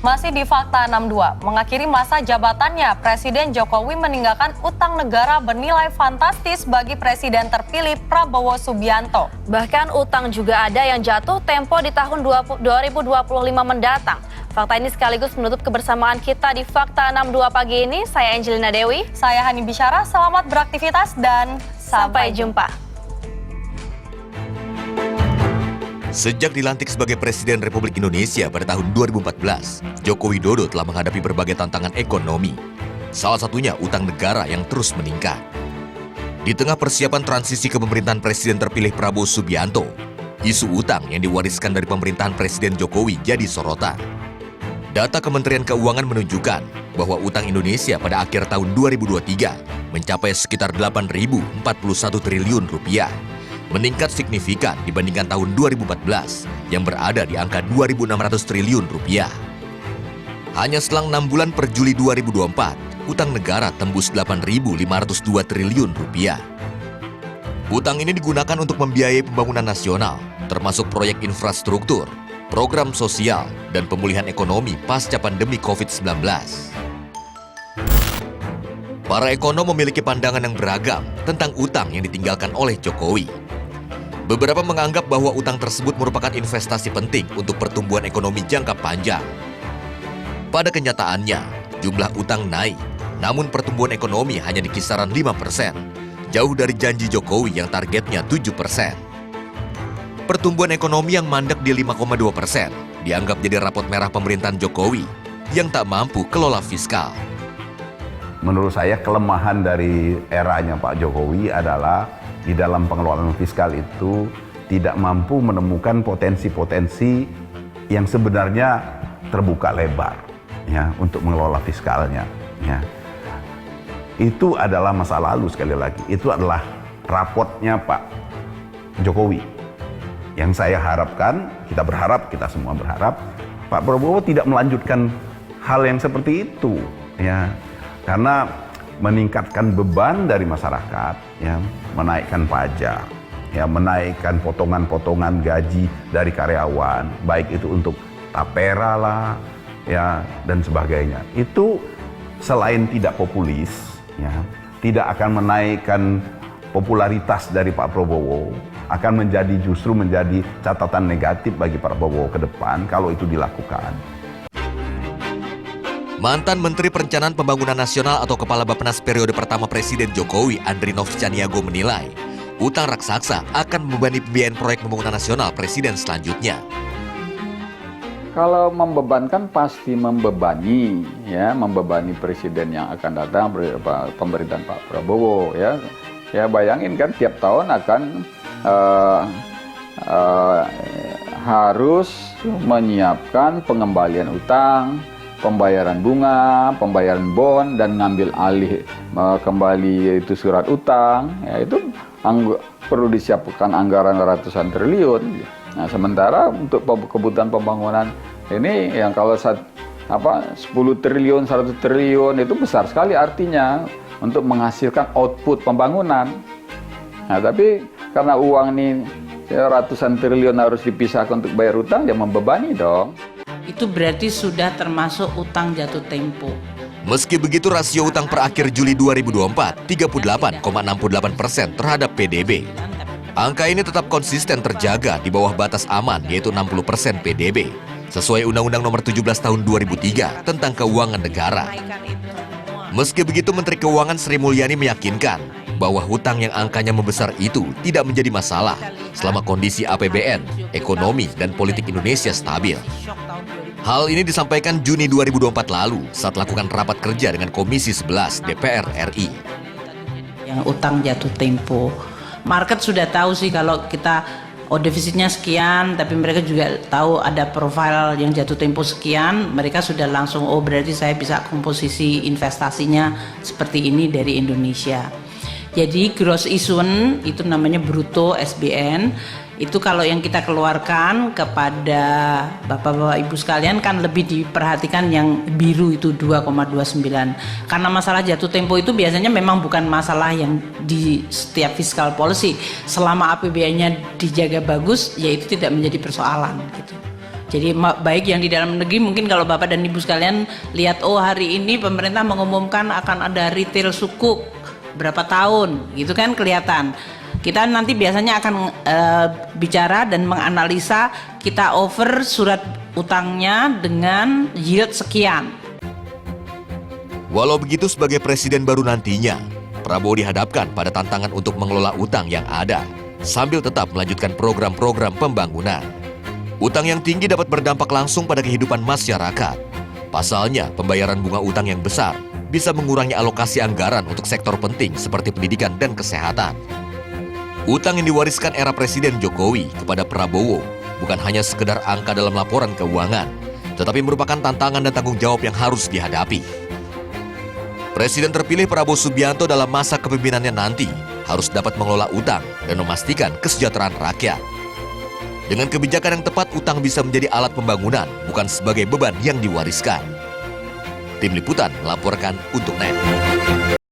Masih di Fakta 62, mengakhiri masa jabatannya, Presiden Jokowi meninggalkan utang negara bernilai fantastis bagi Presiden terpilih Prabowo Subianto. Bahkan utang juga ada yang jatuh tempo di tahun 2025 mendatang. Fakta ini sekaligus menutup kebersamaan kita di Fakta 62 pagi ini. Saya Angelina Dewi. Saya Hani Bisyara, selamat beraktivitas dan sampai jumpa. Sejak dilantik sebagai Presiden Republik Indonesia pada tahun 2014, Joko Widodo telah menghadapi berbagai tantangan ekonomi. Salah satunya utang negara yang terus meningkat. Di tengah persiapan transisi ke pemerintahan Presiden terpilih Prabowo Subianto, isu utang yang diwariskan dari pemerintahan Presiden Jokowi jadi sorotan. Data Kementerian Keuangan menunjukkan bahwa utang Indonesia pada akhir tahun 2023 mencapai sekitar 8.041 triliun rupiah. Meningkat signifikan dibandingkan tahun 2014 yang berada di angka 2.600 triliun rupiah. Hanya selang 6 bulan per Juli 2024, utang negara tembus 8.502 triliun rupiah. Utang ini digunakan untuk membiayai pembangunan nasional, termasuk proyek infrastruktur, program sosial, dan pemulihan ekonomi pasca pandemi COVID-19. Para ekonom memiliki pandangan yang beragam tentang utang yang ditinggalkan oleh Jokowi. Beberapa menganggap bahwa utang tersebut merupakan investasi penting untuk pertumbuhan ekonomi jangka panjang. Pada kenyataannya, jumlah utang naik, namun pertumbuhan ekonomi hanya di kisaran 5%, jauh dari janji Jokowi yang targetnya 7%. Pertumbuhan ekonomi yang mandek di 5,2% dianggap jadi rapot merah pemerintahan Jokowi yang tak mampu kelola fiskal. Menurut saya kelemahan dari eranya Pak Jokowi adalah di dalam pengelolaan fiskal itu tidak mampu menemukan potensi-potensi yang sebenarnya terbuka lebar ya untuk mengelola fiskalnya ya. Itu adalah masa lalu sekali lagi. Itu adalah rapotnya Pak Jokowi. Yang saya harapkan, kita semua berharap Pak Prabowo tidak melanjutkan hal yang seperti itu ya. Karena meningkatkan beban dari masyarakat, ya, menaikkan pajak, ya, menaikkan potongan-potongan gaji dari karyawan, baik itu untuk tapera lah, ya, dan sebagainya. Itu selain tidak populis, ya, tidak akan menaikkan popularitas dari Pak Prabowo, akan justru menjadi catatan negatif bagi Pak Prabowo ke depan kalau itu dilakukan. Mantan Menteri Perencanaan Pembangunan Nasional atau Kepala Bappenas periode pertama Presiden Jokowi, Andrinov Caniago menilai, utang raksasa akan membebani pembiayaan proyek pembangunan nasional Presiden selanjutnya. Kalau membebankan pasti membebani, ya, membebani Presiden yang akan datang, pemerintahan Pak Prabowo, ya. Ya bayangin kan tiap tahun akan harus menyiapkan pengembalian utang, pembayaran bunga, pembayaran bond, dan ngambil alih kembali itu surat utang, ya itu perlu disiapkan anggaran ratusan triliun. Nah sementara untuk kebutuhan pembangunan ini yang kalau 10 triliun, 100 triliun itu besar sekali artinya untuk menghasilkan output pembangunan. Nah tapi karena uang ini ratusan triliun harus dipisahkan untuk bayar utang, ya membebani dong. Itu berarti sudah termasuk utang jatuh tempo. Meski begitu, rasio utang per akhir Juli 2024 38,68% terhadap PDB. Angka ini tetap konsisten terjaga di bawah batas aman, yaitu 60% PDB, sesuai Undang-Undang Nomor 17 Tahun 2003 tentang Keuangan Negara. Meski begitu, Menteri Keuangan Sri Mulyani meyakinkan bahwa hutang yang angkanya membesar itu tidak menjadi masalah selama kondisi APBN, ekonomi, dan politik Indonesia stabil. Hal ini disampaikan Juni 2024 lalu saat lakukan rapat kerja dengan Komisi 11 DPR RI. Yang utang jatuh tempo, market sudah tahu sih kalau kita defisitnya sekian, tapi mereka juga tahu ada profil yang jatuh tempo sekian, mereka sudah langsung berarti saya bisa komposisi investasinya seperti ini dari Indonesia. Jadi gross issuance itu namanya bruto SBN, itu kalau yang kita keluarkan kepada Bapak-Bapak Ibu sekalian kan lebih diperhatikan yang biru itu 2,29. Karena masalah jatuh tempo itu biasanya memang bukan masalah yang di setiap fiscal policy. Selama APBN-nya dijaga bagus, ya itu tidak menjadi persoalan gitu. Jadi baik yang di dalam negeri, mungkin kalau Bapak dan Ibu sekalian lihat, oh hari ini pemerintah mengumumkan akan ada retail sukuk berapa tahun, gitu kan kelihatan. Kita nanti biasanya akan bicara dan menganalisa, kita offer surat utangnya dengan yield sekian. Walau begitu, sebagai presiden baru nantinya, Prabowo dihadapkan pada tantangan untuk mengelola utang yang ada, sambil tetap melanjutkan program-program pembangunan. Utang yang tinggi dapat berdampak langsung pada kehidupan masyarakat. Pasalnya, pembayaran bunga utang yang besar bisa mengurangi alokasi anggaran untuk sektor penting seperti pendidikan dan kesehatan. Utang yang diwariskan era Presiden Jokowi kepada Prabowo bukan hanya sekedar angka dalam laporan keuangan, tetapi merupakan tantangan dan tanggung jawab yang harus dihadapi. Presiden terpilih Prabowo Subianto dalam masa kepemimpinannya nanti harus dapat mengelola utang dan memastikan kesejahteraan rakyat. Dengan kebijakan yang tepat, utang bisa menjadi alat pembangunan, bukan sebagai beban yang diwariskan. Tim Liputan melaporkan untuk NET.